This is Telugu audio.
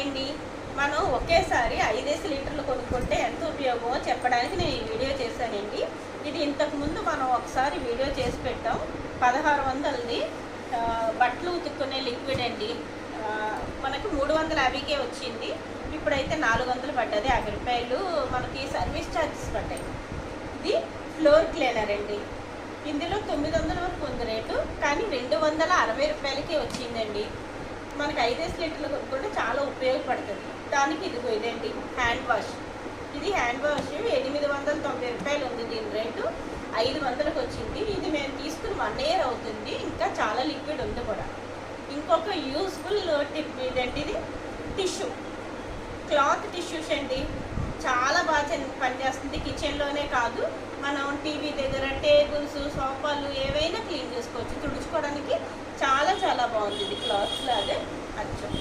అండి. మనం ఒకేసారి 5 లీటర్లు కొనుక్కుంటే ఎంత ఉపయోగమో చెప్పడానికి నేను ఈ వీడియో చేశానండి. ఇది ఇంతకుముందు మనం ఒకసారి వీడియో చేసి పెట్టాం. 1600ది బట్టలు ఉతుక్కునే లిక్విడ్ అండి. మనకు 350కే వచ్చింది. ఇప్పుడైతే 400 పడ్డది. 50 రూపాయలు మనకి సర్వీస్ ఛార్జెస్ పడ్డాయి. ఇది ఫ్లోర్ క్లీనర్ అండి. ఇందులో 900 వరకు ఉంది రేటు, కానీ 260 రూపాయలకే వచ్చిందండి. మనకి 5 లీటర్లు కొనుక్కుంటే చాలా ఉపయోగపడుతుంది. దానికి ఇదండి హ్యాండ్ వాష్. ఇది హ్యాండ్ వాష్ 890 రూపాయలు ఉంది. దీని రేటు 500కి వచ్చింది. ఇది మేము తీసుకుని 1 ఇయర్ అవుతుంది. ఇంకా చాలా లిక్విడ్ ఉంది కూడా. ఇంకొక యూస్ఫుల్ టిప్ ఇదండి, ఇది టిష్యూ, క్లాత్ టిష్యూస్ అండి. చాలా బాగా పనిచేస్తుంది. కిచెన్లోనే కాదు, మనం టీవీ దగ్గర టేబుల్స్, సోఫాలు ఏవైనా క్లీన్ చేసుకోవచ్చు. తుడుచుకోవడానికి చాలా చాలా బాగుంది. ఇది క్లాత్ లాగే అచ్చం.